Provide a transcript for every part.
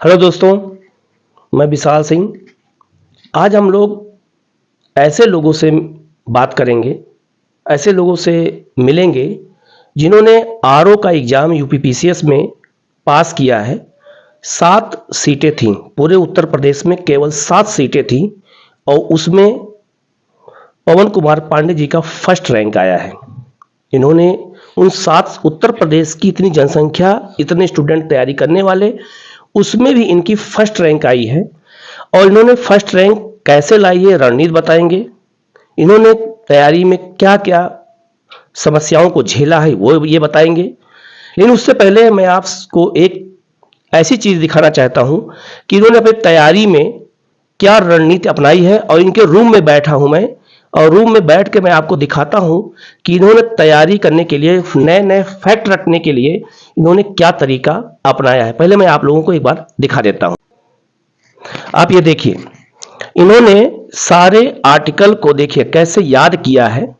Hello दोस्तों, मैं विशाल सिंह। आज हम लोग ऐसे लोगों से बात करेंगे, ऐसे लोगों से मिलेंगे जिन्होंने आरओ का एग्ज़ाम यूपीपीसीएस में पास किया है। 7 सीटें थीं, पूरे उत्तर प्रदेश में केवल 7 सीटें थीं और उसमें पवन कुमार पांडे जी का फर्स्ट रैंक आया है। इन्होंने उन 7 उत्तर प्रदेश की इतनी जनसंख्या, इतने स्टूडेंट तैयारी करने वाले, उसमें भी इनकी फर्स्ट रैंक आई है। और इन्होंने फर्स्ट रैंक कैसे लाई है रणनीति बताएंगे। इन्होंने तैयारी में क्या क्या समस्याओं को झेला है वो ये बताएंगे। लेकिन उससे पहले मैं आपको एक ऐसी चीज़ दिखाना चाहता हूँ कि इन्होंने अपनी तैयारी में क्या रणनीति अपनाई है। और इनके रूम में बैठा हूँ मैं, और रूम में बैठ के मैं आपको दिखाता हूँ कि इन्होंने तैयारी करने के लिए, नए नए फैक्ट रखने के लिए इन्होंने क्या तरीका अपनाया है। पहले मैं आप लोगों को एक बार दिखा देता हूँ। आप ये देखिए, इन्होंने सारे आर्टिकल को देखिए कैसे याद किया है।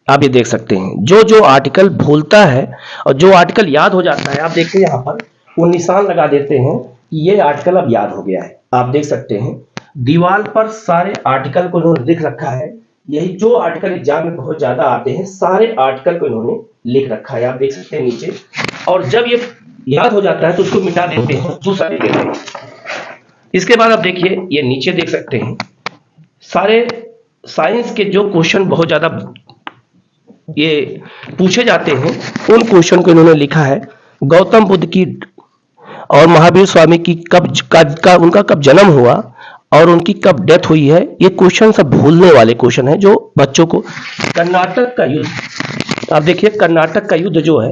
आप ये देख सकते हैं, जो जो आर्टिकल भूलता है और जो आर्टिकल याद हो जाता है, आप देखिए यहाँ पर वो निशान लगा देते हैं कि ये आर्टिकल अब याद हो गया है। आप देख सकते हैं दीवार पर सारे आर्टिकल को इन्होंने लिख रखा है। यही जो आर्टिकल एग्जाम में बहुत ज्यादा आते हैं, सारे आर्टिकल को इन्होंने लिख रखा है। आप देख सकते हैं नीचे। और जब ये याद हो जाता है तो उसको मिटा देते हैं, दूसरा लिख देते हैं। इसके बाद आप देखिए, ये नीचे देख सकते हैं सारे साइंस के जो क्वेश्चन बहुत ज्यादा ये पूछे जाते हैं, उन क्वेश्चन को इन्होंने लिखा है। गौतम बुद्ध की और महावीर स्वामी की उनका कब जन्म हुआ और उनकी कब डेथ हुई है, ये क्वेश्चन सब भूलने वाले क्वेश्चन है जो बच्चों को। कर्नाटक का युद्ध, आप देखिए कर्नाटक का युद्ध जो है,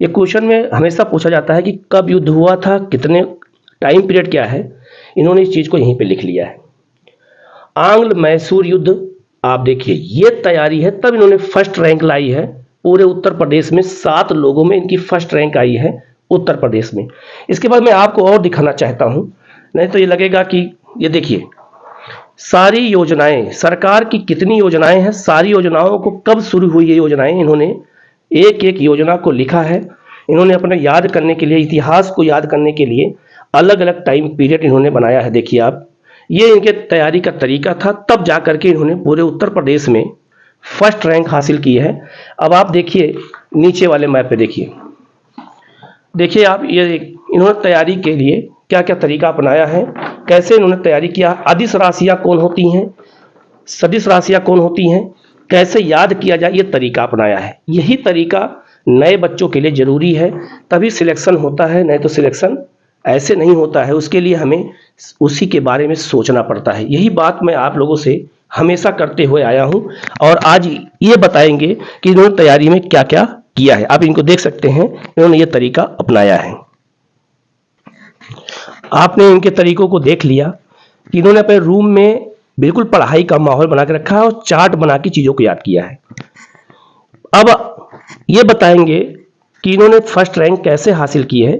ये क्वेश्चन में हमेशा पूछा जाता है कि कब युद्ध हुआ था, कितने टाइम पीरियड क्या है। इन्होंने इस चीज को यहीं पे लिख लिया है। आंग्ल मैसूर युद्ध, आप देखिए ये तैयारी है, तब इन्होंने फर्स्ट रैंक लाई है। पूरे उत्तर प्रदेश में 7 लोगों में इनकी फर्स्ट रैंक आई है उत्तर प्रदेश में। इसके बाद मैं आपको और दिखाना चाहता हूं, नहीं तो ये लगेगा कि ये देखिए सारी योजनाएं, सरकार की कितनी योजनाएं हैं, सारी योजनाओं को कब शुरू हुई ये योजनाएं, इन्होंने एक एक योजना को लिखा है। इन्होंने अपने याद करने के लिए, इतिहास को याद करने के लिए अलग अलग टाइम पीरियड इन्होंने बनाया है। देखिए आप, ये इनके तैयारी का तरीका था, तब जा करके इन्होंने पूरे उत्तर प्रदेश में फर्स्ट रैंक हासिल की है। अब आप देखिए नीचे वाले मैप पे देखिए आप, ये इन्होंने तैयारी के लिए क्या क्या तरीका अपनाया है, कैसे इन्होंने तैयारी किया। अदिश राशियां कौन होती हैं, सदिश राशियां कौन होती हैं, कैसे याद किया जाए, ये तरीका अपनाया है। यही तरीका नए बच्चों के लिए जरूरी है, तभी सिलेक्शन होता है, नहीं तो सिलेक्शन ऐसे नहीं होता है। उसके लिए हमें उसी के बारे में सोचना पड़ता है। यही बात मैं आप लोगों से हमेशा करते हुए आया हूं, और आज ये बताएंगे कि इन्होंने तैयारी में क्या क्या किया है। आप इनको देख सकते हैं, इन्होंने ये तरीका अपनाया है। आपने इनके तरीकों को देख लिया कि इन्होंने अपने रूम में बिल्कुल पढ़ाई का माहौल बना के रखा है और चार्ट बना के चीजों को याद किया है। अब ये बताएंगे कि इन्होंने फर्स्ट रैंक कैसे हासिल की है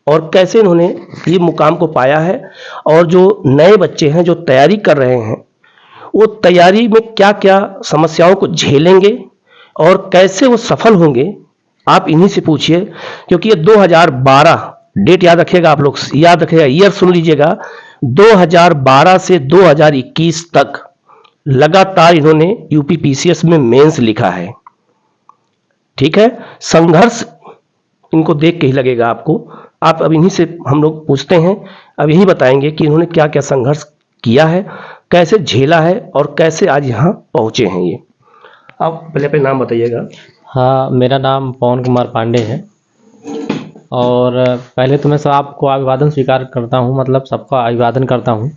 और कैसे इन्होंने ये मुकाम को पाया है। और जो नए बच्चे हैं जो तैयारी कर रहे हैं, वो तैयारी में क्या क्या समस्याओं को झेलेंगे और कैसे वो सफल होंगे, आप इन्हीं से पूछिए। क्योंकि ये 2012 डेट याद रखिएगा, आप लोग याद रखिएगा, ईयर सुन लीजिएगा। 2012 से 2021 तक लगातार इन्होंने यूपीपीसीएस में मेंस लिखा है। ठीक है, संघर्ष इनको देख के ही लगेगा आपको। आप अब इन्हीं से हम लोग पूछते हैं, अब यही बताएंगे कि इन्होंने क्या क्या संघर्ष किया है, कैसे झेला है और कैसे आज यहाँ पहुंचे हैं ये। आप पहले अपने नाम बताइएगा। हाँ, मेरा नाम पवन कुमार पांडे है। और पहले तो मैं सब आपको अभिवादन स्वीकार करता हूँ, मतलब सबका अभिवादन करता हूँ।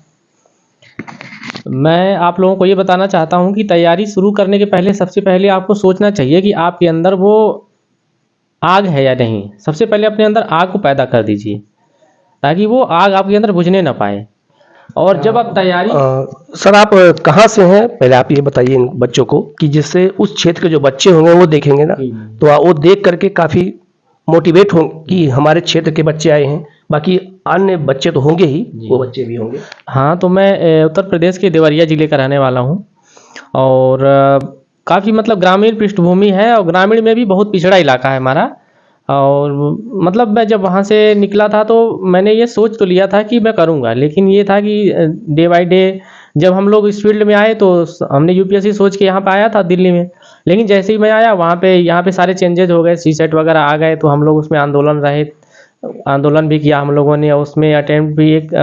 मैं आप लोगों को ये बताना चाहता हूँ कि तैयारी शुरू करने के पहले सबसे पहले आपको सोचना चाहिए कि आपके अंदर वो आग है या नहीं। सबसे पहले अपने अंदर आग को पैदा कर दीजिए, ताकि वो आग आपके अंदर बुझने ना पाए। और जब आप तैयारी सर, आप कहाँ से हैं, पहले आप ये बताइए इन बच्चों को, कि जिससे उस क्षेत्र के जो बच्चे होंगे वो देखेंगे ना, तो वो देख करके काफी मोटिवेट होंगे कि हमारे क्षेत्र के बच्चे आए हैं। बाकी अन्य बच्चे तो होंगे ही, वो बच्चे भी होंगे। हाँ, तो मैं उत्तर प्रदेश के देवरिया जिले का रहने वाला हूँ। और काफ़ी मतलब ग्रामीण पृष्ठभूमि है, और ग्रामीण में भी बहुत पिछड़ा इलाका है हमारा। और मतलब मैं जब वहाँ से निकला था तो मैंने ये सोच तो लिया था कि मैं करूँगा, लेकिन ये था कि डे बाय डे जब हम लोग इस फील्ड में आए तो हमने यूपीएससी सोच के यहाँ पे आया था दिल्ली में, लेकिन जैसे ही मैं आया वहाँ पे यहाँ पे सारे चेंजेज हो गए, सीसेट वगैरह आ गए, तो हम लोग उसमें आंदोलन भी किया हम लोगों ने, उसमें अटेम्प्ट भी एक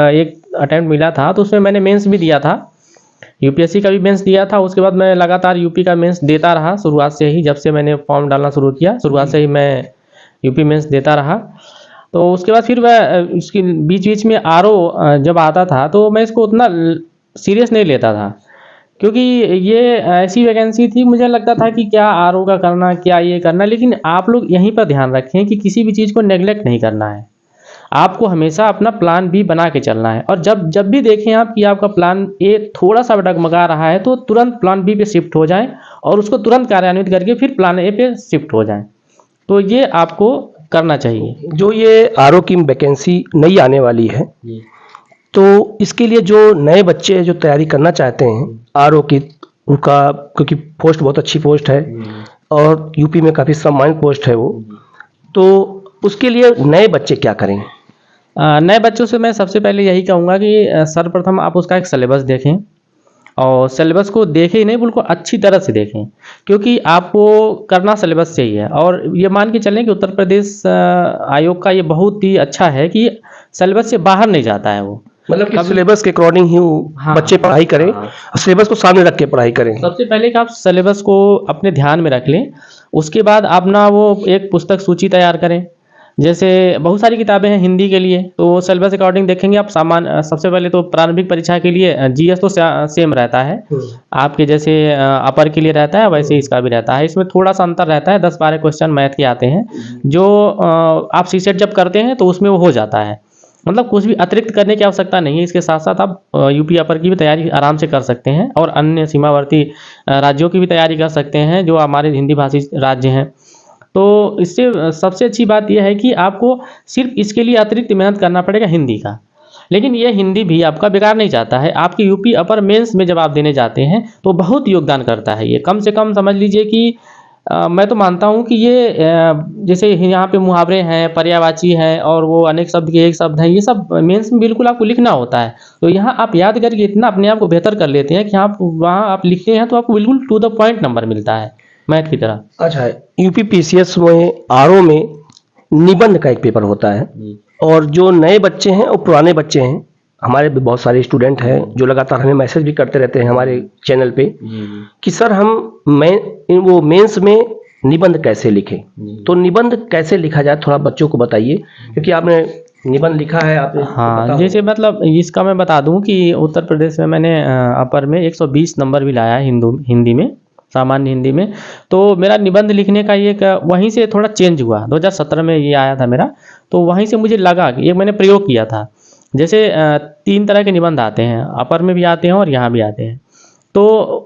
अटेम्प्ट मिला था, तो उसमें मैंने मेंस भी दिया था, यूपीएससी का भी मेंस दिया था। उसके बाद मैं लगातार यूपी का मेंस देता रहा शुरुआत से ही, जब से मैंने फॉर्म डालना शुरू किया शुरुआत से ही मैं यूपी मेंस देता रहा। तो उसके बाद फिर मैं इसकी बीच बीच में आरओ जब आता था तो मैं इसको उतना सीरियस नहीं लेता था, क्योंकि ये ऐसी वैकेंसी थी, मुझे लगता था कि क्या आरओ का करना, क्या ये करना। लेकिन आप लोग यहीं पर ध्यान रखें कि किसी भी चीज़ को नेग्लेक्ट नहीं करना है, आपको हमेशा अपना प्लान बी बना के चलना है, और जब जब भी देखें आप कि आपका प्लान ए थोड़ा सा डगमगा रहा है तो तुरंत प्लान बी पे शिफ्ट हो जाएं और उसको तुरंत कार्यान्वित करके फिर प्लान ए पे शिफ्ट हो जाएं। तो ये आपको करना चाहिए। जो ये आरओ की वैकेंसी नई आने वाली है, तो इसके लिए जो नए बच्चे जो तैयारी करना चाहते हैं आरओ की, उनका क्योंकि पोस्ट बहुत अच्छी पोस्ट है और यूपी में काफ़ी सम्मानित पोस्ट है वो, तो उसके लिए नए बच्चे क्या करें? नए बच्चों से मैं सबसे पहले यही कहूँगा कि सर्वप्रथम आप उसका एक सिलेबस देखें, और सिलेबस को देखें ही नहीं बिल्कुल अच्छी तरह से देखें, क्योंकि आपको करना सिलेबस से ही है। और ये मान के चलें कि उत्तर प्रदेश आयोग का ये बहुत ही अच्छा है कि सिलेबस से बाहर नहीं जाता है वो, मतलब कि सिलेबस के अकॉर्डिंग ही हाँ, बच्चे पढ़ाई करें, हाँ। सिलेबस को सामने रख के पढ़ाई करें। सबसे पहले कि आप सिलेबस को अपने ध्यान में रख लें, उसके बाद आप ना वो एक पुस्तक सूची तैयार करें। जैसे बहुत सारी किताबें हैं हिंदी के लिए, तो सिलेबस अकॉर्डिंग देखेंगे आप। सबसे पहले तो प्रारंभिक परीक्षा के लिए जीएस तो सेम रहता है आपके, जैसे अपर के लिए रहता है वैसे इसका भी रहता है। इसमें थोड़ा सा अंतर रहता है, 10-12 क्वेश्चन मैथ के आते हैं, जो आप सीसेट जब करते हैं तो उसमें वो हो जाता है। मतलब कुछ भी अतिरिक्त करने की आवश्यकता नहीं है। इसके साथ साथ आप यूपी अपर की भी तैयारी आराम से कर सकते हैं, और अन्य सीमावर्ती राज्यों की भी तैयारी कर सकते हैं जो हमारे हिंदी भाषी राज्य हैं। तो इससे सबसे अच्छी बात यह है कि आपको सिर्फ इसके लिए अतिरिक्त मेहनत करना पड़ेगा हिंदी का, लेकिन ये हिंदी भी आपका बेकार नहीं जाता है। आपकी यूपी अपर मेंस में जब आप देने जाते हैं तो बहुत योगदान करता है ये। कम से कम समझ लीजिए कि मैं तो मानता हूँ कि ये जैसे यहाँ पे मुहावरे हैं, पर्यायवाची हैं, और वो अनेक शब्द के एक शब्द हैं, ये सब मेंस में बिल्कुल आपको लिखना होता है। तो यहाँ आप याद करके इतना अपने आप को बेहतर कर लेते हैं कि आप वहाँ आप लिखते हैं तो आपको बिल्कुल टू द पॉइंट नंबर मिलता है मैथ की तरह। अच्छा, यूपी पीसीएस में आरओ में निबंध का एक पेपर होता है, और जो नए बच्चे हैं और पुराने बच्चे हैं, हमारे भी बहुत सारे स्टूडेंट हैं जो लगातार हमें मैसेज भी करते रहते हैं हमारे चैनल पे कि सर वो मेंस में निबंध कैसे लिखें। तो निबंध कैसे लिखा जाए थोड़ा बच्चों को बताइए, क्योंकि आपने निबंध लिखा है, आपने हाँ, जैसे मतलब इसका मैं बता दूं कि उत्तर प्रदेश में मैंने अपर में 120 नंबर भी लाया है हिंदी में, सामान्य हिंदी में। तो मेरा निबंध लिखने का ये वहीं से थोड़ा चेंज हुआ, 2017 में ये आया था मेरा, तो वहीं से मुझे लगा कि ये मैंने प्रयोग किया था। जैसे 3 तरह के निबंध आते हैं, अपर में भी आते हैं और यहाँ भी आते हैं। तो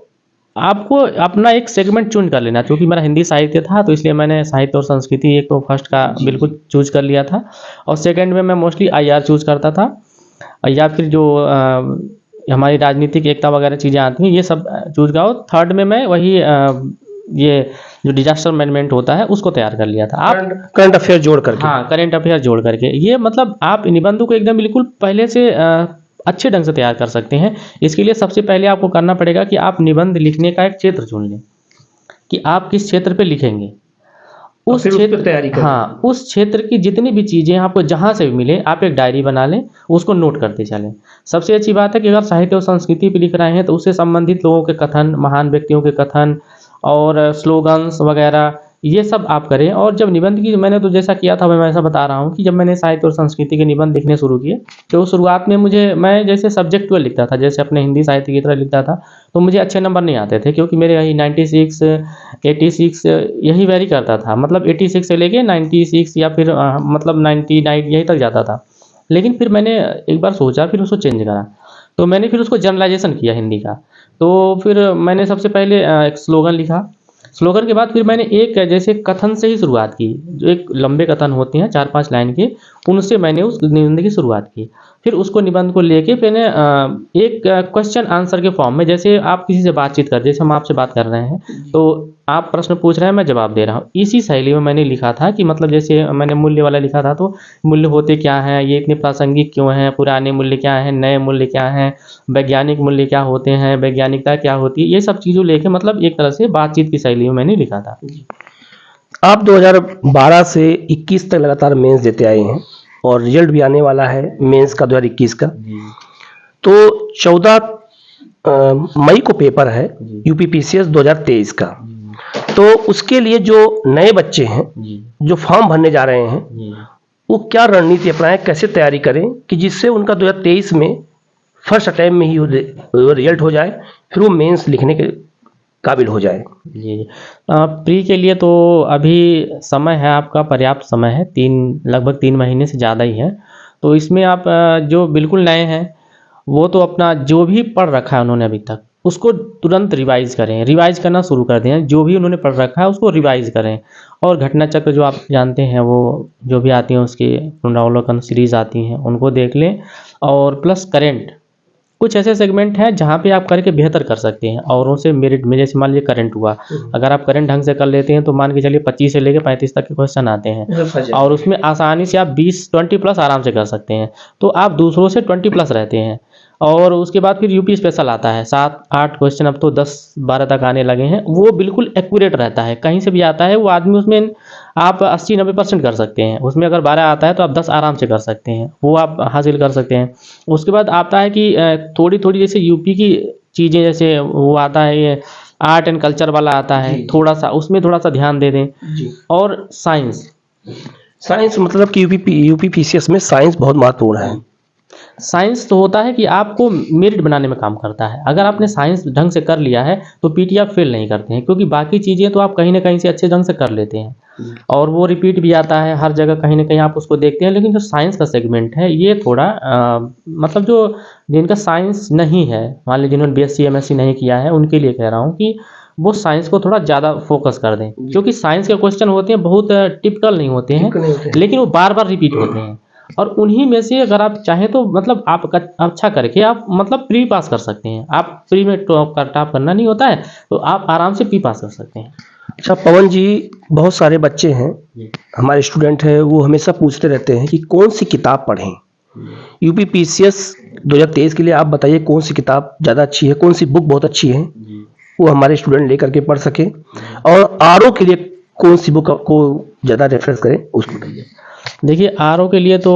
आपको अपना एक सेगमेंट चूज कर लेना, क्योंकि मेरा हिंदी साहित्य था तो इसलिए मैंने साहित्य और संस्कृति एक तो फर्स्ट का बिल्कुल चूज कर लिया था, और सेकंड में मैं मोस्टली आईआर चूज करता था, या फिर जो हमारी राजनीतिक एकता वगैरह चीज़ें आती हैं ये सब चूज का। थर्ड में मैं वही ये जो डिजास्टर मैनेजमेंट होता है उसको तैयार कर लिया था। आप करंट अफेयर जोड़ करके, हाँ, करंट अफेयर जोड़ करके, ये मतलब आप निबंधों को एकदम बिल्कुल पहले से अच्छे ढंग से तैयार कर सकते हैं। इसके लिए सबसे पहले आपको करना पड़ेगा कि आप निबंध लिखने का एक क्षेत्र चुन लें कि आप किस क्षेत्र पे लिखेंगे। उस क्षेत्र तैयारी करें। हाँ, उस क्षेत्र की जितनी भी चीज़ें आपको जहाँ से भी मिले आप एक डायरी बना लें, उसको नोट करते चलें। सबसे अच्छी बात है कि अगर साहित्य और संस्कृति पे लिख रहे हैं तो उससे संबंधित लोगों के कथन, महान व्यक्तियों के कथन और स्लोगन्स वगैरह ये सब आप करें। और जब निबंध की मैंने तो जैसा किया था मैं ऐसा बता रहा हूँ कि जब मैंने साहित्य और संस्कृति के निबंध लिखने शुरू किए तो शुरुआत में मैं जैसे सब्जेक्ट को लिखता था, जैसे अपने हिंदी साहित्य की तरह लिखता था, तो मुझे अच्छे नंबर नहीं आते थे, क्योंकि मेरे यही 96, 86 यही वेरी करता था। मतलब 86 से लेके 96 या फिर मतलब 99 यहीं तक जाता था। लेकिन फिर मैंने एक बार सोचा, फिर उसको चेंज करा, तो मैंने फिर उसको जनरलाइजेशन किया हिंदी का। तो फिर मैंने सबसे पहले एक स्लोगन लिखा। स्लोगन के बाद फिर मैंने एक जैसे कथन से ही शुरुआत की, जो एक लंबे कथन होते हैं 4-5 लाइन के, उनसे मैंने उस निबंध की शुरुआत की। फिर उसको निबंध को लेके मैंने एक क्वेश्चन आंसर के फॉर्म में, जैसे आप किसी से बातचीत कर, जैसे हम आपसे बात कर रहे हैं, तो आप प्रश्न पूछ रहे हैं, मैं जवाब दे रहा हूँ। इसी शैली में मैंने लिखा था कि मतलब जैसे मैंने मूल्य वाला लिखा था, तो मूल्य होते क्या हैं, ये इतने प्रासंगिक क्यों हैं, पुराने मूल्य क्या हैं, नए मूल्य क्या हैं, वैज्ञानिक मूल्य क्या होते हैं, वैज्ञानिकता क्या होती है, ये सब चीज़ों लेके मतलब एक तरह से बातचीत की शैली में मैंने लिखा था। आप 2012 से 21 तक लगातार मेंस देते आए हैं और रिजल्ट भी आने वाला है मेंस का 2021 का। तो 14 मई को पेपर है यूपीपीसीएस 2023 का। तो उसके लिए जो नए बच्चे हैं जो फॉर्म भरने जा रहे हैं, वो क्या रणनीति अपनाएं, कैसे तैयारी करें कि जिससे उनका 2023 में फर्स्ट अटेम्प्ट में ही रिजल्ट हो जाए, फिर वो मेंस लिखने के काबिल हो जाए। जी। प्री के लिए तो अभी समय है, आपका पर्याप्त समय है, लगभग 3 महीने से ज़्यादा ही है। तो इसमें आप जो बिल्कुल नए हैं, वो तो अपना जो भी पढ़ रखा है उन्होंने अभी तक, उसको तुरंत रिवाइज़ करें, रिवाइज़ करना शुरू कर दें। जो भी उन्होंने पढ़ रखा है उसको रिवाइज़ करें। और घटना चक्र जो आप जानते हैं, वो जो भी आती हैं उसकी पुनरावलोकन सीरीज़ आती हैं, उनको देख लें। और प्लस करंट कुछ ऐसे सेगमेंट हैं जहाँ पे आप करके बेहतर कर सकते हैं औरों से मेरिट में। जैसे मान लीजिए करंट हुआ, अगर आप करंट ढंग से कर लेते हैं तो मान के चलिए 25 से लेकर 35 तक के क्वेश्चन आते हैं और उसमें आसानी से आप 20 प्लस आराम से कर सकते हैं। तो आप दूसरों से 20 प्लस रहते हैं। और उसके बाद फिर यूपी स्पेशल आता है, 7-8 क्वेश्चन, अब तो 10-12 तक आने लगे हैं। वो बिल्कुल एक्यूरेट रहता है, कहीं से भी आता है वो आदमी, उसमें आप 80-90% कर सकते हैं। उसमें अगर 12 आता है तो आप 10 आराम से कर सकते हैं, वो आप हासिल कर सकते हैं। उसके बाद आता है कि थोड़ी थोड़ी जैसे यूपी की चीज़ें, जैसे वो आता है ये आर्ट एंड कल्चर वाला आता है, थोड़ा सा उसमें थोड़ा सा ध्यान दे दें। और साइंस मतलब कि यूपीपीसीएस में साइंस बहुत महत्वपूर्ण है। साइंस तो होता है कि आपको मेरिट बनाने में काम करता है। अगर आपने साइंस ढंग से कर लिया है तो पीटी आप फेल नहीं करते हैं, क्योंकि बाकी चीज़ें तो आप कहीं ना कहीं से अच्छे ढंग से कर लेते हैं और वो रिपीट भी आता है हर जगह, कहीं ना कहीं आप उसको देखते हैं। लेकिन जो साइंस का सेगमेंट है, ये थोड़ा मतलब जो जिनका साइंस नहीं है, मान लीजिए जिन्होंने बीएससी एमएससी नहीं किया है, उनके लिए कह रहा हूँ कि वो साइंस को थोड़ा ज़्यादा फोकस कर दें, क्योंकि साइंस के क्वेश्चन होते हैं बहुत टिपिकल नहीं होते हैं, लेकिन वो बार बार रिपीट होते हैं। और उन्हीं में से अगर आप चाहें तो मतलब आप अच्छा करके आप मतलब प्री पास कर सकते हैं। आप प्री में टॉप करना नहीं होता है, तो आप आराम से प्री पास कर सकते हैं। अच्छा पवन जी, बहुत सारे बच्चे हैं हमारे स्टूडेंट हैं, वो हमेशा पूछते रहते हैं कि कौन सी किताब पढ़ें यूपीपीसीएस 2023 के लिए। आप बताइए कौन सी किताब ज़्यादा अच्छी है, कौन सी बुक बहुत अच्छी है, वो हमारे स्टूडेंट लेकर के पढ़ सके। और आरओ के लिए कौन सी बुक को ज़्यादा रेफरेंस करें, उसको बताइए। देखिए आरओ के लिए तो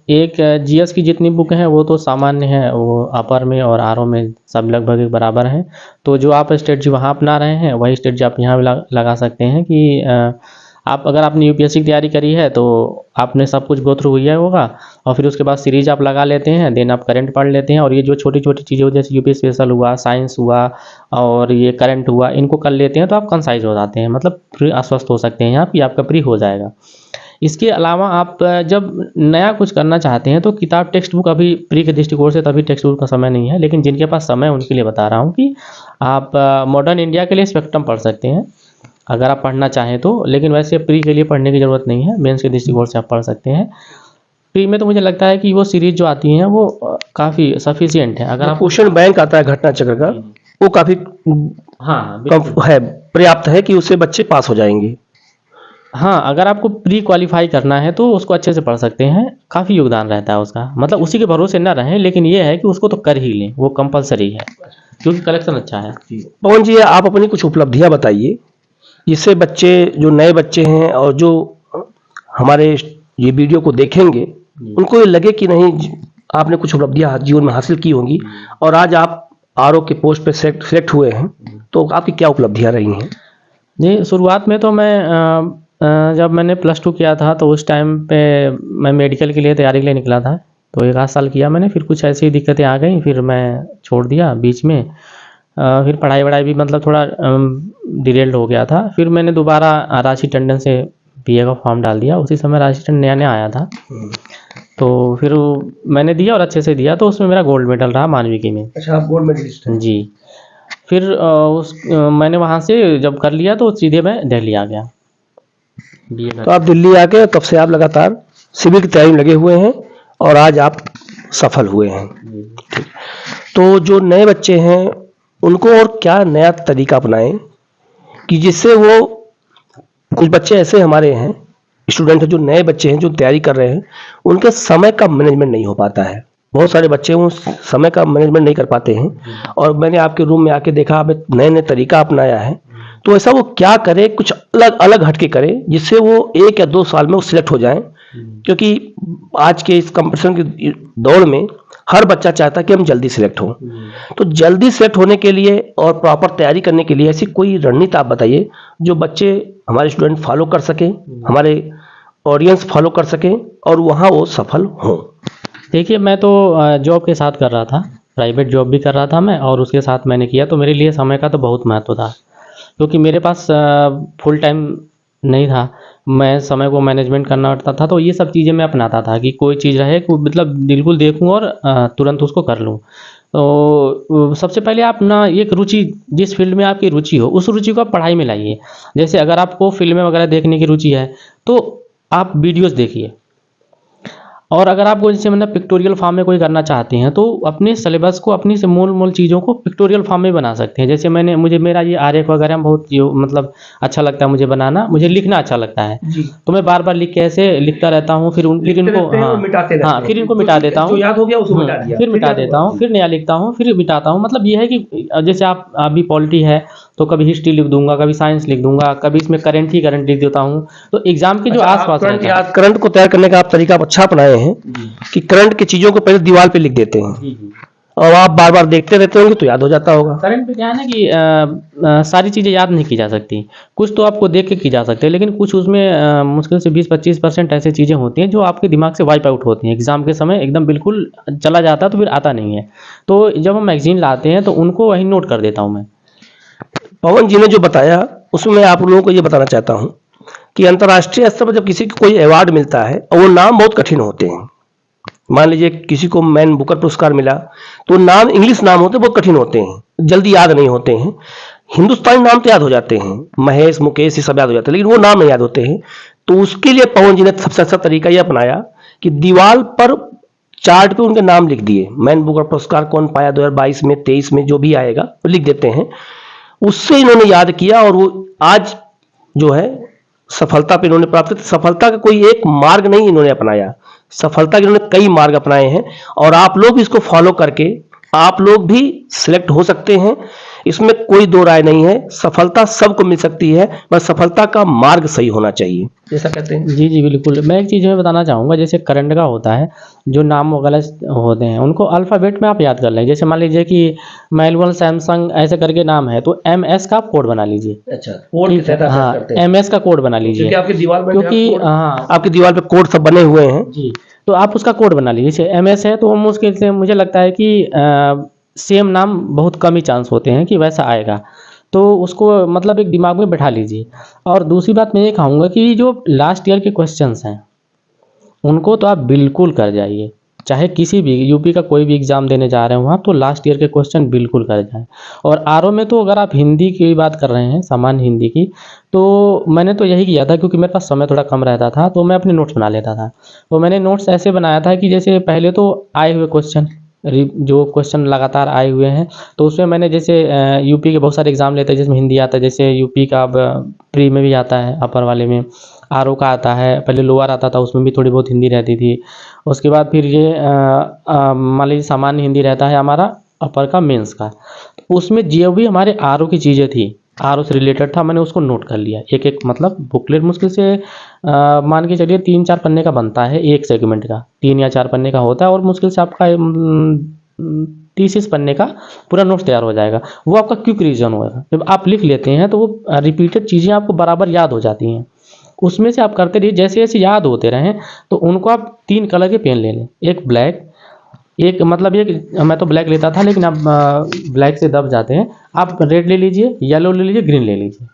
एक जीएस की जितनी बुक हैं वो तो सामान्य है, वो अपर में और आरओ में सब लगभग एक बराबर हैं। तो जो आप स्ट्रेटजी वहाँ अपना रहे हैं, वही स्ट्रेटजी आप यहाँ भी लगा सकते हैं कि आप अगर आपने यूपीएससी की तैयारी करी है तो आपने सब कुछ गो थ्रू हुआ होगा, और फिर उसके बाद सीरीज आप लगा लेते हैं, देन आप करंट पढ़ लेते हैं। और ये जो छोटी छोटी चीज़ें हो, जैसे यूपी स्पेशल हुआ, साइंस हुआ और ये करंट हुआ, इनको कर लेते हैं तो आप कंसाइज हो जाते हैं, मतलब प्री आश्वस्त हो सकते हैं यहाँ कि आपका प्री हो जाएगा। इसके अलावा आप जब नया कुछ करना चाहते हैं तो किताब टेक्स्ट बुक अभी प्री के दृष्टिकोण से तभी टेक्स्ट बुक का समय नहीं है, लेकिन जिनके पास समय है उनके लिए बता रहा हूँ कि आप मॉडर्न इंडिया के लिए स्पेक्ट्रम पढ़ सकते हैं अगर आप पढ़ना चाहें तो। लेकिन वैसे प्री के लिए पढ़ने की ज़रूरत नहीं है, मेंस के दृष्टिकोण से आप पढ़ सकते हैं। प्री में तो मुझे लगता है कि वो सीरीज जो आती हैं वो काफ़ी सफिशियंट है। अगर आप क्वेश्चन बैंक आता है घटना चक्र का, वो काफ़ी हाँ है, पर्याप्त है कि उससे बच्चे पास हो जाएंगे। हाँ, अगर आपको प्री क्वालिफाई करना है तो उसको अच्छे से पढ़ सकते हैं, काफ़ी योगदान रहता है उसका। मतलब उसी के भरोसे ना रहें, लेकिन ये है कि उसको तो कर ही लें, वो कंपलसरी है क्योंकि कलेक्शन अच्छा है। पवन जी, आप अपनी कुछ उपलब्धियां बताइए जिससे बच्चे, जो नए बच्चे हैं और जो हमारे ये वीडियो को देखेंगे, उनको ये लगे कि नहीं, आपने कुछ उपलब्धियां जीवन में हासिल की होंगी और आज आप आरओ के पोस्ट पे सिलेक्ट हुए हैं, तो आपकी क्या उपलब्धियां रही हैं? जी, शुरुआत में तो मैं जब मैंने +2 किया था तो उस टाइम पे मैं मेडिकल के लिए तैयारी के लिए निकला था, तो 1 आध साल किया मैंने, फिर कुछ ऐसी दिक्कतें आ गई, फिर मैं छोड़ दिया बीच में। फिर पढ़ाई-वढ़ाई भी मतलब थोड़ा डिरेल्ड हो गया था। फिर मैंने दोबारा राशि टंडन से बीए का फॉर्म डाल दिया, उसी समय राशि टंडन नया-नया आया था। तो फिर मैंने दिया और अच्छे से दिया, तो उसमें मेरा गोल्ड मेडल रहा मानविकी में। अच्छा, आप गोल्ड मेडलिस्ट हैं? जी। फिर मैंने वहाँ से जब कर लिया तो सीधे मैं दिल्ली आ गया। तो आप दिल्ली आ गए, तब से आप लगातार सिविल की तैयारी में लगे हुए हैं और आज आप सफल हुए हैं। तो जो नए बच्चे हैं उनको और क्या नया तरीका अपनाएं कि जिससे वो, कुछ बच्चे ऐसे हमारे हैं, स्टूडेंट हैं, जो नए बच्चे हैं जो तैयारी कर रहे हैं, उनके समय का मैनेजमेंट नहीं हो पाता है। बहुत सारे बच्चे वो समय का मैनेजमेंट नहीं कर पाते हैं, और मैंने आपके रूम में आके देखा आपने नए नए तरीका अपनाया है। तो ऐसा वो क्या करे, कुछ अलग अलग हटके करे, जिससे वो 1 या 2 साल में वो सिलेक्ट हो जाएं। क्योंकि आज के इस कंपटीशन के दौर में हर बच्चा चाहता है कि हम जल्दी सिलेक्ट हों। तो जल्दी सेट होने के लिए और प्रॉपर तैयारी करने के लिए ऐसी कोई रणनीति आप बताइए जो बच्चे, हमारे स्टूडेंट फॉलो कर सकें, हमारे ऑडियंस फॉलो कर सकें, और वहाँ वो सफल हों। देखिए, मैं तो जॉब के साथ कर रहा था, प्राइवेट जॉब भी कर रहा था मैं, और उसके साथ मैंने किया, तो मेरे लिए समय का तो बहुत महत्व था, क्योंकि मेरे पास फुल टाइम नहीं था। मैं समय को मैनेजमेंट करना पड़ता था, तो ये सब चीज़ें मैं अपनाता था कि कोई चीज़ रहे को मतलब बिल्कुल देखूं और तुरंत उसको कर लूं। तो सबसे पहले आप ना एक रुचि, जिस फील्ड में आपकी रुचि हो उस रुचि को आप पढ़ाई में लाइए। जैसे अगर आपको फिल्में वगैरह देखने की रुचि है तो आप वीडियोस देखिए, और अगर आपको जैसे मतलब पिक्टोरियल फॉर्म में कोई करना चाहते हैं तो अपने सिलेबस को, अपनी से मूल मूल चीज़ों को पिक्टोरियल फॉर्म में बना सकते हैं। जैसे मुझे मेरा ये आरेख वगैरह में बहुत मतलब अच्छा लगता है मुझे बनाना, मुझे लिखना अच्छा लगता है, जी। तो मैं बार बार लिख के ऐसे लिखता रहता हूँ, फिर लिखते इनको रहते हैं और मिटाते रहते हाँ हैं। फिर इनको जो मिटा देता हूँ, जो याद हो गया उसको मिटा दिया, फिर मिटा याद देता हुआ। हूँ, फिर नया लिखता हूँ, फिर मिटाता हूँ। मतलब ये है कि जैसे आप अभी पॉलिटी है तो कभी हिस्ट्री लिख दूंगा, कभी साइंस लिख दूंगा, कभी इसमें करंट ही करंट लिख देता हूँ, तो एग्जाम के जो अच्छा, आस आप पास करंट रहता है। याद, करंट को तैयार करने का आप तरीका आप अच्छा अपनाए हैं जी कि करंट की चीजों को पहले दीवार पे लिख देते हैं, जी जी। और आप बार बार देखते रहते होंगे तो याद हो जाता होगा। करंट पे क्या है ना कि सारी चीज़ें याद नहीं की जा सकती। कुछ तो आपको देख के की जा सकती है, लेकिन कुछ उसमें मुश्किल से 20-25% ऐसी चीज़ें होती हैं जो आपके दिमाग से वाइप आउट होती हैं एग्जाम के समय, एकदम बिल्कुल चला जाता है तो फिर आता नहीं है। तो जब हम मैगजीन लाते हैं तो उनको वहीं नोट कर देता हूँ मैं। पवन जी ने जो बताया उसमें मैं आप लोगों को ये बताना चाहता हूँ कि अंतर्राष्ट्रीय स्तर पर जब किसी को कोई अवार्ड मिलता है और वो नाम बहुत कठिन होते हैं, मान लीजिए किसी को मैन बुकर पुरस्कार मिला, तो नाम इंग्लिश नाम होते हैं, बहुत कठिन होते हैं, जल्दी याद नहीं होते हैं। हिंदुस्तानी नाम तो याद हो जाते हैं, महेश मुकेश ये सब याद हो जाते हैं, लेकिन वो नाम नहीं याद होते हैं। तो उसके लिए पवन जी ने सबसे अच्छा तरीका ये अपनाया कि दीवार पर चार्ट पे उनके नाम लिख दिए, मैन बुकर पुरस्कार कौन पाया 2022 में, 23 में, जो भी आएगा वो लिख देते हैं। उससे इन्होंने याद किया, और वो आज जो है सफलता पे इन्होंने प्राप्त की। सफलता का कोई एक मार्ग नहीं इन्होंने अपनाया, सफलता के इन्होंने कई मार्ग अपनाए हैं, और आप लोग भी इसको फॉलो करके आप लोग भी सिलेक्ट हो सकते हैं। इसमें कोई दो राय नहीं है, सफलता सबको मिल सकती है, बस सफलता का मार्ग सही होना चाहिए, जैसा कहते हैं। जी जी बिल्कुल। मैं एक चीज़ में बताना चाहूँगा, जैसे करंट का होता है, जो नाम वगैरह होते हैं उनको अल्फ़ाबेट में आप याद कर लें। जैसे मान लीजिए कि मैनुअल सैमसंग ऐसे करके नाम है, तो MS का आप कोड बना लीजिए। अच्छा, कोड ठीक के है, तहत आप हाँ करते हैं, MS का कोड बना क्योंकि लीजिए। आपकी दीवार में क्योंकि हाँ आपकी दीवार पे कोड सब बने हुए हैं। जी, तो आप उसका कोड बना लीजिए। जैसे MS है तो मुश्किल से मुझे लगता है कि सेम नाम बहुत कम ही चांस होते हैं कि वैसा आएगा, तो उसको मतलब एक दिमाग में बैठा लीजिए। और दूसरी बात मैं ये कहूँगा कि जो लास्ट ईयर के क्वेश्चंस हैं उनको तो आप बिल्कुल कर जाइए, चाहे किसी भी यूपी का कोई भी एग्ज़ाम देने जा रहे हो वहाँ, तो लास्ट ईयर के क्वेश्चन बिल्कुल कर जाएँ। और आरओ में तो अगर आप हिंदी की बात कर रहे हैं, सामान्य हिंदी की, तो मैंने तो यही किया था, क्योंकि मेरे पास समय थोड़ा कम रहता था, तो मैं अपने नोट्स बना लेता था। तो मैंने नोट्स ऐसे बनाया था कि जैसे पहले तो आए हुए क्वेश्चन, जो क्वेश्चन लगातार आए हुए हैं, तो उसमें मैंने जैसे यूपी के बहुत सारे एग्ज़ाम लेते हैं जिसमें हिंदी आता है। जैसे यूपी का अब प्री में भी आता है, अपर वाले में आरओ का आता है, पहले लोअर आता था उसमें भी थोड़ी बहुत हिंदी रहती थी। उसके बाद फिर ये मान लीजिए सामान्य हिंदी रहता है हमारा अपर का, मेंस का। उसमें जो भी हमारे आरओ की चीज़ें थी, आरओ से रिलेटेड था, मैंने उसको नोट कर लिया। एक एक मतलब बुकलेट मुश्किल से मान के चलिए 3-4 पन्ने का बनता है एक सेगमेंट का, 3 या 4 पन्ने का होता है, और मुश्किल से आपका 30 पन्ने का पूरा नोट्स तैयार हो जाएगा। वो आपका क्विक रिवीजन होगा। जब आप लिख लेते हैं तो वो रिपीटेड चीज़ें आपको बराबर याद हो जाती हैं। उसमें से आप करते रहिए, जैसे जैसे याद होते रहें तो उनको आप 3 कलर के पेन ले लें, एक ब्लैक, एक मतलब एक, मैं तो ब्लैक लेता था लेकिन अब ब्लैक से दब जाते हैं, आप रेड ले लीजिए, येलो ले लीजिए, ग्रीन ले लीजिए।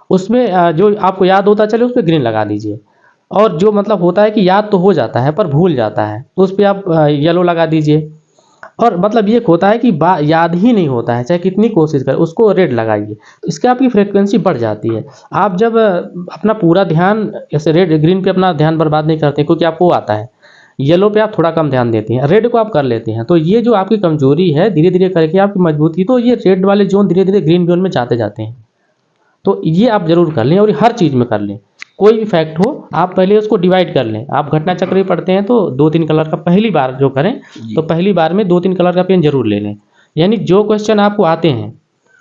उसमें जो आपको याद होता चले उस पे ग्रीन लगा दीजिए। और जो मतलब होता है कि याद तो हो जाता है पर भूल जाता है, तो उस पे आप येलो लगा दीजिए। और मतलब ये होता है कि याद ही नहीं होता है, चाहे कितनी कोशिश करें, उसको रेड लगाइए, तो इससे आपकी फ्रीक्वेंसी बढ़ जाती है। आप जब अपना पूरा ध्यान ऐसे रेड ग्रीन पे अपना ध्यान बर्बाद नहीं करते, क्योंकि आपको आता है, येलो पे आप थोड़ा कम ध्यान देते हैं, रेड को आप कर लेते हैं, तो ये जो आपकी कमजोरी है धीरे धीरे करके आपकी मजबूती, तो ये रेड वाले जोन धीरे धीरे ग्रीन जोन में जाते जाते हैं। तो ये आप जरूर कर लें, और ये हर चीज़ में कर लें। कोई भी फैक्ट हो, आप पहले उसको डिवाइड कर लें। आप घटना चक्र भी पढ़ते हैं तो 2-3 कलर का पहली बार जो करें, तो पहली बार में 2-3 कलर का पेन जरूर ले लें। यानी जो क्वेश्चन आपको आते हैं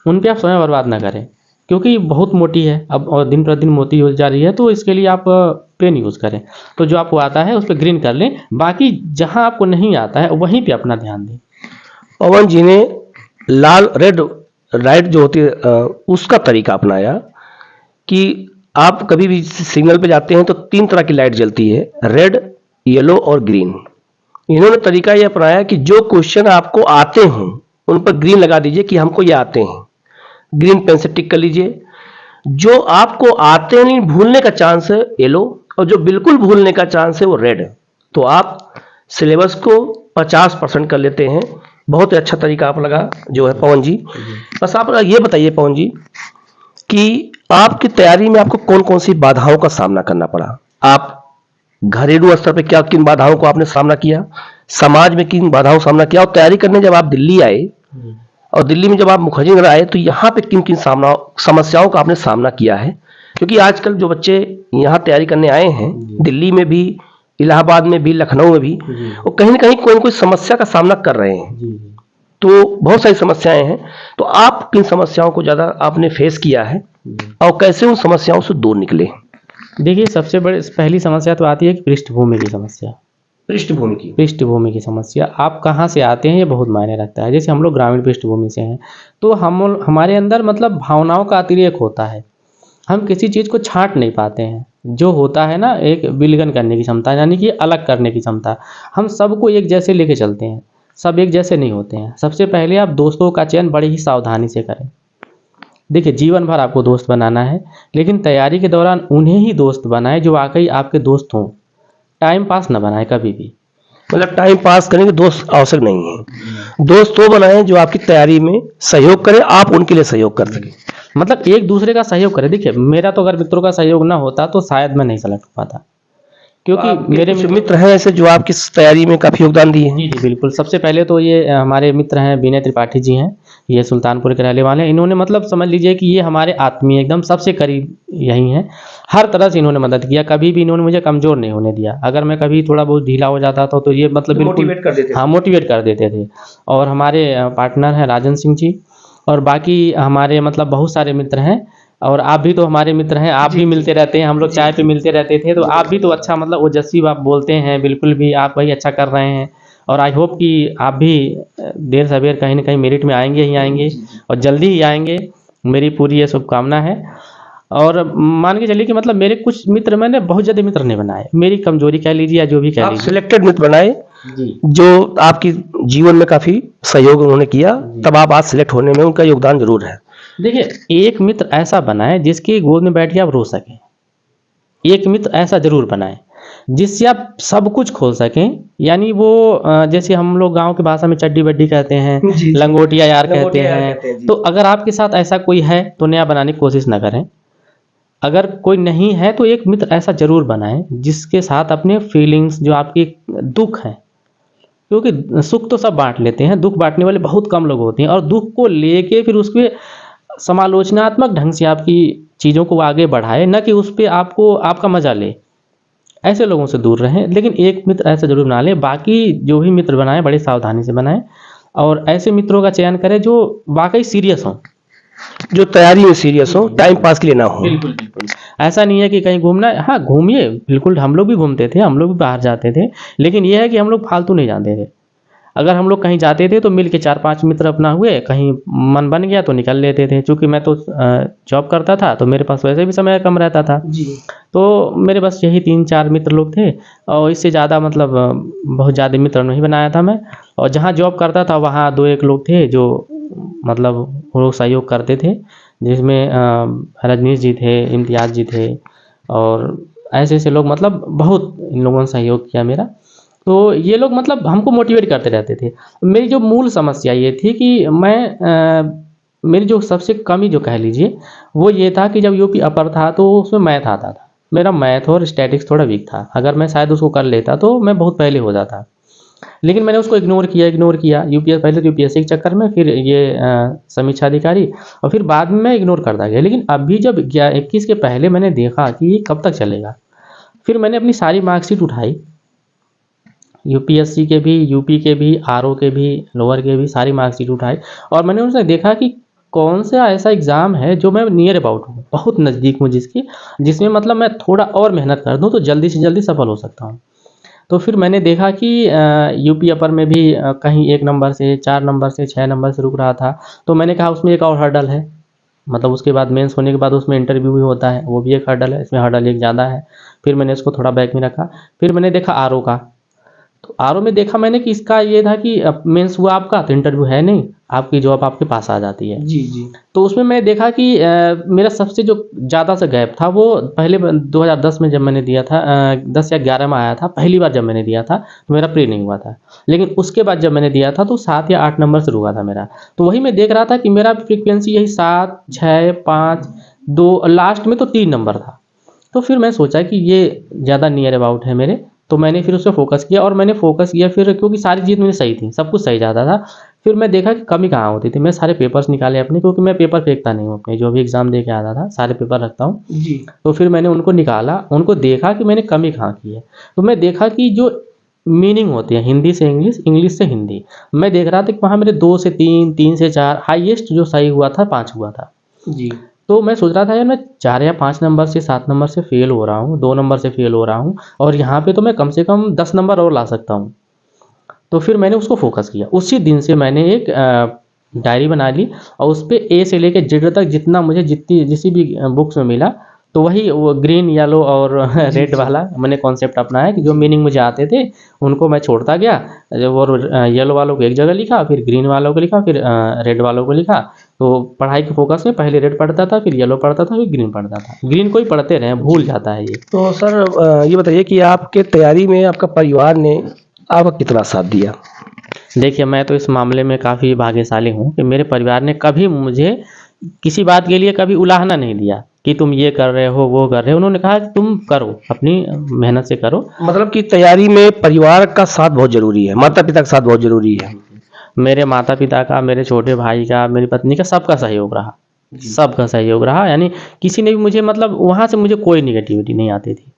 उन पे आप समय बर्बाद ना करें, क्योंकि बहुत मोटी है अब और दिन प्रतिदिन मोटी हो जा रही है, तो इसके लिए आप पेन यूज़ करें। तो जो आपको आता है उस पर ग्रीन कर लें, बाकी जहाँ आपको नहीं आता है वहीं पे अपना ध्यान दें। पवन जी ने लाल रेड लाइट जो होती है उसका तरीका अपनाया कि आप कभी भी सिग्नल पे जाते हैं तो 3 तरह की लाइट जलती है, रेड, येलो और ग्रीन। इन्होंने तरीका ये अपनाया कि जो क्वेश्चन आपको आते हों उन पर ग्रीन लगा दीजिए कि हमको ये आते हैं, ग्रीन पेन से टिक कर लीजिए। जो आपको आते नहीं, भूलने का चांस है, येलो, और जो बिल्कुल भूलने का चांस है वो रेड। तो आप सिलेबस को 50% कर लेते हैं। बहुत ही अच्छा तरीका आप लगा जो है पवन जी। बस आप ये बताइए पवन जी कि आपकी तैयारी में आपको कौन कौन सी बाधाओं का सामना करना पड़ा? आप घरेलू स्तर पे क्या किन बाधाओं को आपने सामना किया, समाज में किन बाधाओं का सामना किया, और तैयारी करने जब आप दिल्ली आए और दिल्ली में जब आप मुखर्जी नगर आए तो यहाँ पे किन किन समस्याओं का आपने सामना किया है? क्योंकि आजकल जो बच्चे यहाँ तैयारी करने आए हैं, दिल्ली में भी, इलाहाबाद में भी, लखनऊ में भी, वो कहीं ना कहीं कोई ना कोई समस्या का सामना कर रहे हैं। तो बहुत सारी समस्याएं हैं, तो आप किन समस्याओं को ज़्यादा आपने फेस किया है और कैसे उन समस्याओं से दूर निकले? देखिए, सबसे बड़ी पहली समस्या तो आती है कि पृष्ठभूमि की समस्या। पृष्ठभूमि की समस्या, आप कहाँ से आते हैं ये बहुत मायने रखता है। जैसे हम लोग ग्रामीण पृष्ठभूमि से हैं, तो हमारे अंदर मतलब भावनाओं का अतिरेक होता है। हम किसी चीज़ को छाँट नहीं पाते हैं। जो होता है ना, एक विलगन करने की क्षमता, यानी कि अलग करने की क्षमता। हम सबको एक जैसे लेके चलते हैं, सब एक जैसे नहीं होते हैं। सबसे पहले आप दोस्तों का चयन बड़ी ही सावधानी से करें। देखिए, जीवन भर आपको दोस्त बनाना है, लेकिन तैयारी के दौरान उन्हें ही दोस्त बनाएं जो वाकई आपके दोस्त हों। टाइम पास ना बनाएं कभी भी। मतलब टाइम पास करने के दोस्त आवश्यक नहीं है। दोस्त वो बनाएं जो आपकी तैयारी में सहयोग करें, आप उनके लिए सहयोग कर सकें। मतलब एक दूसरे का सहयोग करें। देखिए, मेरा तो अगर मित्रों का सहयोग ना होता तो शायद मैं नहीं सेलेक्ट हो पाता, क्योंकि मेरे मित्र हैं ऐसे जो आपकी तैयारी में काफी योगदान दिए हैं। जी बिल्कुल। सबसे पहले तो ये हमारे मित्र हैं, विनय त्रिपाठी जी हैं, ये सुल्तानपुर के रहने वाले हैं। इन्होंने मतलब समझ लीजिए कि ये हमारे आत्मीय एकदम सबसे करीब यही हैं। हर तरह से इन्होंने मदद किया, कभी भी इन्होंने मुझे कमज़ोर नहीं होने दिया। अगर मैं कभी थोड़ा बहुत ढीला हो जाता था तो ये मतलब बिल्कुल मोटिवेट कर देते थे। हाँ, मोटिवेट कर देते थे। और हमारे पार्टनर हैं राजन सिंह जी, और बाकी हमारे मतलब बहुत सारे मित्र हैं। और आप भी तो हमारे मित्र हैं, आप भी मिलते रहते हैं, हम लोग चाय पे मिलते रहते थे। तो आप भी तो अच्छा मतलब ओजस्वी आप बोलते हैं, बिल्कुल भी आप वही अच्छा कर रहे हैं। और आई होप कि आप भी देर सवेर कहीं ना कहीं मेरिट में आएंगे ही आएंगे, और जल्दी ही आएंगे। मेरी पूरी ये शुभकामना है। और मान के चलिए कि मतलब मेरे कुछ मित्र, मैंने बहुत ज़्यादा मित्र नहीं बनाए, मेरी कमजोरी कह लीजिए या जो भी कह आप लीजिए। सिलेक्टेड मित्र बनाए जी जो आपकी जीवन में काफी सहयोग उन्होंने किया, तब आप आज सिलेक्ट होने में उनका योगदान जरूर है। देखिए, एक मित्र ऐसा बनाए जिसकी गोद में बैठ के आप रो सकें। एक मित्र ऐसा जरूर बनाएं जिससे आप सब कुछ खोल सकें। यानी वो जैसे हम लोग गांव की भाषा में चड्डी बड्डी कहते हैं, लंगोटिया यार कहते हैं। तो अगर आपके साथ ऐसा कोई है तो नया बनाने की कोशिश ना करें। अगर कोई नहीं है तो एक मित्र ऐसा जरूर बनाएं जिसके साथ अपने फीलिंग्स, जो आपकी दुख है, क्योंकि सुख तो सब बांट लेते हैं, दुख बांटने वाले बहुत कम लोग होते हैं। और दुख को लेके फिर उसके समालोचनात्मक ढंग से आपकी चीज़ों को आगे बढ़ाए, न कि उस पर आपको आपका मजा ले। ऐसे लोगों से दूर रहें। लेकिन एक मित्र ऐसा जरूर बना लें। बाकी जो भी मित्र बनाएं बड़ी सावधानी से बनाएं, और ऐसे मित्रों का चयन करें जो वाकई सीरियस हों, जो तैयारी में सीरियस हो, टाइम पास के लिए ना हो। बिल्कुल बिल्कुल। ऐसा नहीं है कि कहीं घूमना है, हाँ घूमिए, बिल्कुल हम लोग भी घूमते थे, हम लोग भी बाहर जाते थे। लेकिन यह है कि हम लोग फालतू नहीं जाते थे। अगर हम लोग कहीं जाते थे तो मिल के 4-5 मित्र अपना हुए, कहीं मन बन गया तो निकल लेते थे। चूँकि मैं तो जॉब करता था तो मेरे पास वैसे भी समय कम रहता था। तो मेरे बस यही 3-4 मित्र लोग थे, और इससे ज़्यादा मतलब बहुत ज़्यादा मित्र नहीं बनाया था मैं। और जहाँ जॉब करता था वहाँ 2-1 लोग थे जो मतलब वो लोग सहयोग करते थे, जिसमें रजनीश जी थे, इम्तियाज़ जी थे, और ऐसे ऐसे लोग मतलब बहुत इन लोगों ने सहयोग किया मेरा। तो ये लोग मतलब हमको मोटिवेट करते रहते थे। मेरी जो मूल समस्या ये थी कि मेरी जो सबसे कमी जो कह लीजिए वो ये था कि जब यूपी अपर था तो उसमें मैथ आता था। मेरा मैथ और स्टैटिक्स थोड़ा वीक था। अगर मैं शायद उसको कर लेता तो मैं बहुत पहले हो जाता। लेकिन मैंने उसको इग्नोर किया यूपीएस, पहले तो यूपीएससी के चक्कर में, फिर ये समीक्षा अधिकारी, और फिर बाद में मैं इग्नोर करता गया। लेकिन अभी जब 21 के पहले मैंने देखा कि ये कब तक चलेगा, फिर मैंने अपनी सारी मार्कशीट उठाई, यूपीएससी के भी, यूपी के भी, आरओ के भी, लोअर के भी, सारी मार्कशीट उठाई और मैंने उनसे देखा कि कौन सा ऐसा एग्ज़ाम है जो मैं नियर अबाउट हूँ, बहुत नज़दीक हूँ जिसकी, जिसमें मतलब मैं थोड़ा और मेहनत कर दूँ तो जल्दी से जल्दी सफल हो सकता हूँ। तो फिर मैंने देखा कि यूपी अपर में भी कहीं 1 नंबर से, 4 नंबर से, 6 नंबर से रुक रहा था। तो मैंने कहा उसमें एक और हर्डल है, मतलब उसके बाद मेंस होने के बाद उसमें इंटरव्यू भी होता है, वो भी एक हर्डल है, इसमें हर्डल एक ज़्यादा है। फिर मैंने इसको थोड़ा बैक में रखा। फिर मैंने देखा आरओ का, तो आरओ में देखा मैंने कि इसका ये था कि मेंस हुआ आपका तो इंटरव्यू है नहीं, आपकी जॉब आपके पास आ जाती है। जी, जी। तो उसमें मैं देखा कि मेरा सबसे जो ज़्यादा सा गैप था वो पहले 2010 में जब मैंने दिया था, 10 या 11 में आया था, पहली बार जब मैंने दिया था तो मेरा प्री नहीं हुआ था। लेकिन उसके बाद जब मैंने दिया था तो 7 या 8 नंबर से रुका था मेरा। तो वही मैं देख रहा था कि मेरा फ्रीक्वेंसी यही 7, 6, 5, 2, लास्ट में तो 3 नंबर था। तो फिर मैं सोचा कि ये ज़्यादा नियर अबाउट है मेरे, तो मैंने फिर उस पे फ़ोकस किया और मैंने फ़ोकस किया फिर, क्योंकि सारी चीज़ मेरी सही थी, सब कुछ सही जाता था। फिर मैं देखा कि कमी कहाँ होती थी, मैं सारे पेपर्स निकाले अपने, क्योंकि मैं पेपर फेंकता नहीं हूँ अपने, जो भी एग्ज़ाम दे के आता था सारे पेपर रखता हूँ। जी। तो फिर मैंने उनको निकाला, उनको देखा कि मैंने कमी कहाँ की है। तो मैं देखा कि जो मीनिंग होती है हिंदी से इंग्लिश, इंग्लिश से हिंदी, मैं देख रहा था कि वहाँ मेरे 2 से 3, 3 से 4, हाईएस्ट जो सही हुआ था 5 हुआ था। जी। तो मैं सोच रहा था यार मैं 4 या 5 नंबर से, 7 नंबर से फ़ेल हो रहा हूँ, 2 नंबर से फ़ेल हो रहा हूँ और यहाँ पे तो मैं कम से कम 10 नंबर और ला सकता हूँ। तो फिर मैंने उसको फ़ोकस किया। उसी दिन से मैंने एक डायरी बना ली और उस पे ए से लेके जेड तक जितना मुझे जितनी जिस भी बुक्स में मिला, तो वही वो ग्रीन, येलो और रेड वाला मैंने कॉन्सेप्ट अपनाया कि जो मीनिंग मुझे आते थे उनको मैं छोड़ता गया। जब और येलो वालों को एक जगह लिखा, फिर ग्रीन वालों को लिखा, फिर रेड वालों को लिखा। तो पढ़ाई के फ़ोकस में पहले रेड पढ़ता था, फिर येलो पढ़ता था, फिर ग्रीन पढ़ता था। ग्रीन को ही पढ़ते रहे, भूल जाता है ये। तो सर ये बताइए कि आपके तैयारी में आपका परिवार ने आपका कितना साथ दिया? देखिए, मैं तो इस मामले में काफ़ी भाग्यशाली हूँ कि मेरे परिवार ने कभी मुझे किसी बात के लिए कभी उलाहना नहीं दिया कि तुम ये कर रहे हो, वो कर रहे हो। उन्होंने कहा कि तुम करो, अपनी मेहनत से करो। मतलब कि तैयारी में परिवार का साथ बहुत ज़रूरी है, माता-पिता का साथ बहुत ज़रूरी है। मेरे माता-पिता का, मेरे छोटे भाई का, मेरी पत्नी का, सबका सहयोग रहा। सबका सहयोग रहा, यानी किसी ने भी मुझे, मतलब वहाँ से मुझे कोई नेगेटिविटी नहीं आती थी।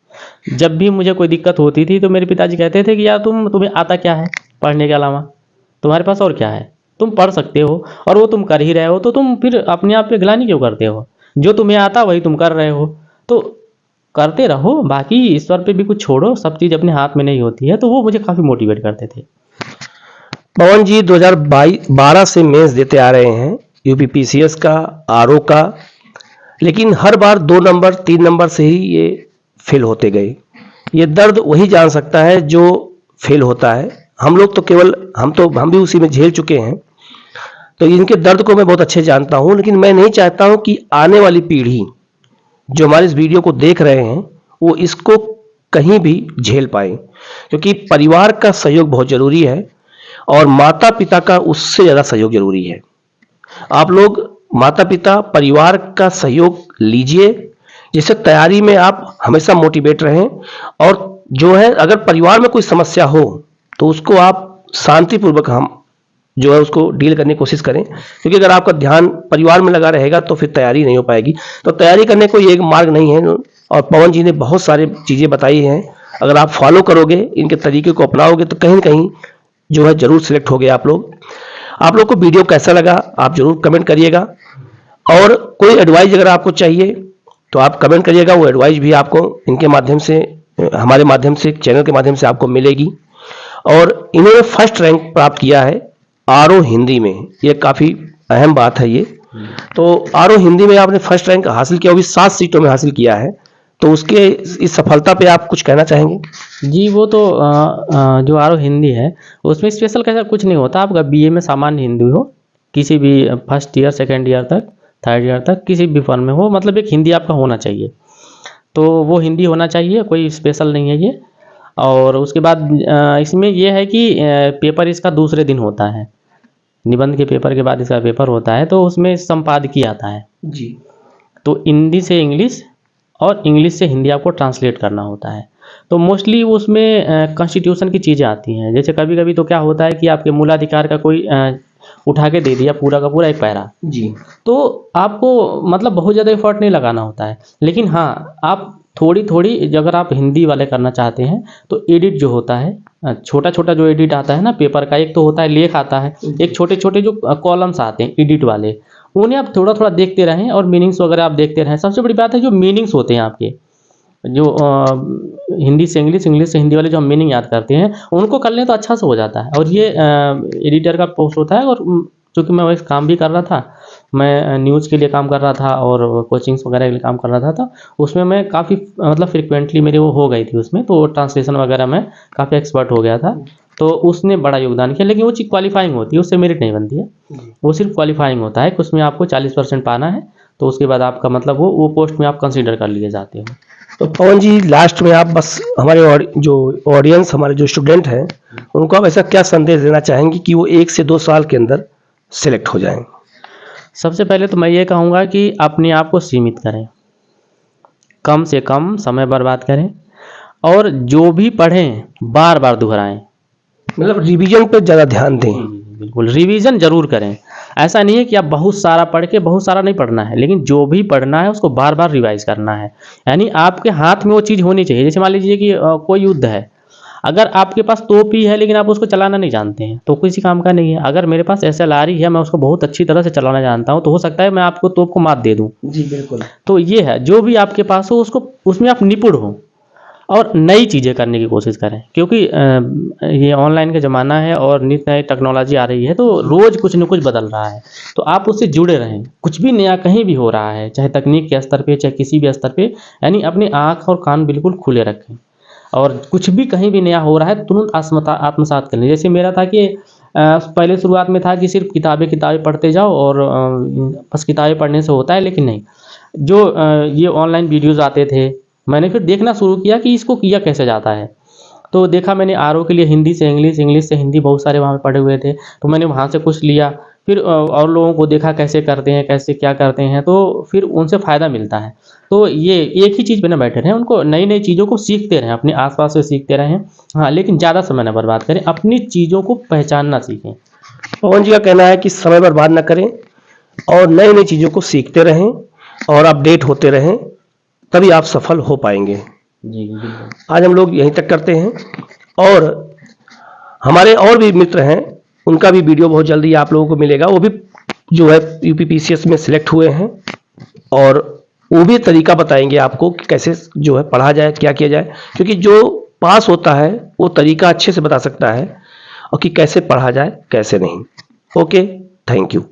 जब भी मुझे कोई दिक्कत होती थी तो मेरे पिताजी कहते थे कि यार तुम्हें आता क्या है पढ़ने के अलावा? तुम्हारे पास और क्या है? तुम पढ़ सकते हो और वो तुम कर ही रहे हो, तो तुम फिर अपने आप पे गिलानी क्यों करते हो? जो तुम्हें आता वही तुम कर रहे हो, तो करते रहो, बाकी ईश्वर पे भी कुछ छोड़ो, सब चीज़ अपने हाथ में नहीं होती है। तो वो मुझे काफ़ी मोटिवेट करते थे। पवन जी 2012 से मेंस देते आ रहे हैं, यूपीपीसीएस का, आरओ का, लेकिन हर बार 2 नंबर, 3 नंबर से ही ये फेल होते गए। ये दर्द वही जान सकता है जो फेल होता है। हम लोग तो केवल हम भी उसी में झेल चुके हैं। तो इनके दर्द को मैं बहुत अच्छे जानता हूँ, लेकिन मैं नहीं चाहता हूँ कि आने वाली पीढ़ी जो हमारे इस वीडियो को देख रहे हैं, वो इसको कहीं भी झेल पाए, क्योंकि परिवार का सहयोग बहुत ज़रूरी है और माता-पिता का उससे ज़्यादा सहयोग ज़रूरी है। आप लोग माता-पिता, परिवार का सहयोग लीजिए, जिससे तैयारी में आप हमेशा मोटिवेट रहें और जो है अगर परिवार में कोई समस्या हो, तो उसको आप शांतिपूर्वक हम जो है उसको डील करने की कोशिश करें, क्योंकि अगर आपका ध्यान परिवार में लगा रहेगा तो फिर तैयारी नहीं हो पाएगी। तो तैयारी करने कोई एक मार्ग नहीं है और पवन जी ने बहुत सारी चीज़ें बताई हैं। अगर आप फॉलो करोगे, इनके तरीके को अपनाओगे तो कहीं न कहीं जो है ज़रूर सिलेक्ट होगे आप लोग। आप लोग को वीडियो कैसा लगा आप ज़रूर कमेंट करिएगा और कोई एडवाइस अगर आपको चाहिए तो आप कमेंट करिएगा, वो एडवाइस भी आपको इनके माध्यम से, हमारे माध्यम से, चैनल के माध्यम से आपको मिलेगी। और इन्होंने फर्स्ट रैंक प्राप्त किया है आरओ हिंदी में, ये काफ़ी अहम बात है ये। तो आरओ हिंदी में आपने फर्स्ट रैंक हासिल किया, वो भी 7 सीटों में हासिल किया है। तो उसके इस सफलता पे आप कुछ कहना चाहेंगे? जी, वो तो जो आरओ हिंदी है, उसमें स्पेशल कैसा कुछ नहीं होता। आपका बीए में सामान्य हिंदी हो, किसी भी फर्स्ट ईयर, सेकंड ईयर तक, थर्ड ईयर तक, किसी भी फॉर्म में हो, मतलब एक हिंदी आपका होना चाहिए। तो वो हिंदी होना चाहिए, कोई स्पेशल नहीं है ये। और उसके बाद इसमें ये है कि पेपर इसका दूसरे दिन होता है। निबंध के पेपर के बाद इसका पेपर होता है, तो उसमें संपादकीय आता है। जी। तो हिंदी से इंग्लिश और इंग्लिश से हिंदी आपको ट्रांसलेट करना होता है। तो मोस्टली उसमें कॉन्स्टिट्यूशन की चीज़ें आती हैं। जैसे कभी कभी तो क्या होता है कि आपके मूलाधिकार का कोई उठा के दे दिया पूरा का पूरा एक पैरा, जी। तो आपको मतलब बहुत ज़्यादा एफर्ट नहीं लगाना होता है। लेकिन हाँ, आप थोड़ी-थोड़ी अगर आप हिंदी वाले करना चाहते हैं तो एडिट जो होता है, छोटा-छोटा जो एडिट आता है ना पेपर का, एक तो होता है लेख आता है, एक छोटे-छोटे जो कॉलम्स आते हैं एडिट वाले, उन्हें आप थोड़ा-थोड़ा देखते रहें और मीनिंग्स वगैरह आप देखते रहें। सबसे बड़ी बात है जो मीनिंग्स होते हैं आपके, जो हिंदी से इंग्लिश, इंग्लिश से हिंदी वाले जो हम मीनिंग याद करते हैं, उनको कर लें तो अच्छा से हो जाता है। और ये एडिटर का पोस्ट होता है। और चूँकि मैं वैसे काम भी कर रहा था, मैं न्यूज़ के लिए काम कर रहा था और कोचिंग्स वगैरह के लिए काम कर रहा था, तो उसमें मैं काफ़ी मतलब फ्रीक्वेंटली मेरी वो हो गई थी उसमें, तो ट्रांसलेशन वगैरह में काफ़ी एक्सपर्ट हो गया था। तो उसने बड़ा योगदान किया। लेकिन वो चीज़ क्वालीफाइंग होती है, उससे मेरिट नहीं बनती है। वो सिर्फ क्वालीफाइंग होता है कि उसमें आपको 40% पाना है, तो उसके बाद आपका मतलब वो पोस्ट में आप कंसीडर कर लिए जाते हो। तो पवन जी, लास्ट में आप बस हमारे जो ऑडियंस, हमारे जो स्टूडेंट हैं, उनको आप ऐसा क्या संदेश देना चाहेंगे कि वो 1 से 2 साल के अंदर सेलेक्ट हो जाएँ? सबसे पहले तो मैं ये कहूँगा कि अपने आप को सीमित करें, कम से कम समय बर्बाद करें और जो भी पढ़ें बार-बार दोहराएँ। मतलब रिवीजन पे ज़्यादा ध्यान दें। बिल्कुल, रिवीजन ज़रूर करें। ऐसा नहीं है कि आप बहुत सारा पढ़ के बहुत सारा नहीं पढ़ना है, लेकिन जो भी पढ़ना है उसको बार-बार रिवाइज़ करना है। यानी आपके हाथ में वो चीज़ होनी चाहिए। जैसे मान लीजिए कि कोई युद्ध है, अगर आपके पास तोप ही है लेकिन आप उसको चलाना नहीं जानते हैं, तो किसी काम का नहीं है। अगर मेरे पास एसएलआर है, मैं उसको बहुत अच्छी तरह से चलाना जानता हूँ, तो हो सकता है मैं आपको तोप को मात दे दूँ। जी, बिल्कुल। तो ये है, जो भी आपके पास हो उसको उसमें आप निपुण हो और नई चीज़ें करने की कोशिश करें। क्योंकि ये ऑनलाइन का ज़माना है और नित नई टेक्नोलॉजी आ रही है, तो रोज़ कुछ न कुछ बदल रहा है। तो आप उससे जुड़े रहें। कुछ भी नया कहीं भी हो रहा है, चाहे तकनीक के स्तर पे, चाहे किसी भी स्तर पे, यानी अपनी आँख और कान बिल्कुल खुले रखें। और कुछ भी कहीं भी नया हो रहा है, तुरंत आत्मसात कर लें। जैसे मेरा था कि पहले शुरुआत में था कि सिर्फ़ किताबें पढ़ते जाओ और बस किताबें पढ़ने से होता है, लेकिन नहीं। जो ये ऑनलाइन वीडियोज़ आते थे, मैंने फिर देखना शुरू किया कि इसको किया कैसे जाता है। तो देखा मैंने आरओ के लिए हिंदी से इंग्लिश, इंग्लिश से हिंदी बहुत सारे वहाँ पे पढ़े हुए थे, तो मैंने वहाँ से कुछ लिया। फिर और लोगों को देखा कैसे करते हैं, कैसे क्या करते हैं, तो फिर उनसे फ़ायदा मिलता है। तो ये एक ही चीज़ पे ना बैठे रहें, उनको नई-नई चीज़ों को सीखते रहें, अपने आस-पास से सीखते रहें। हाँ, लेकिन ज़्यादा समय ना बर्बाद करें, अपनी चीज़ों को पहचानना सीखें। पवन जी का कहना है कि समय बर्बाद ना करें और नई-नई चीज़ों को सीखते रहें और अपडेट होते रहें, तभी आप सफल हो पाएँगे। जी, बिल्कुल। आज हम लोग यहीं तक करते हैं और हमारे और भी मित्र हैं, उनका भी वीडियो बहुत जल्दी आप लोगों को मिलेगा। वो भी जो है यूपीपीसीएस में सिलेक्ट हुए हैं और वो भी तरीका बताएँगे आपको कि कैसे जो है पढ़ा जाए, क्या किया जाए। क्योंकि जो पास होता है, वो तरीका अच्छे से बता सकता है और कि कैसे पढ़ा जाए, कैसे नहीं। Okay, thank you.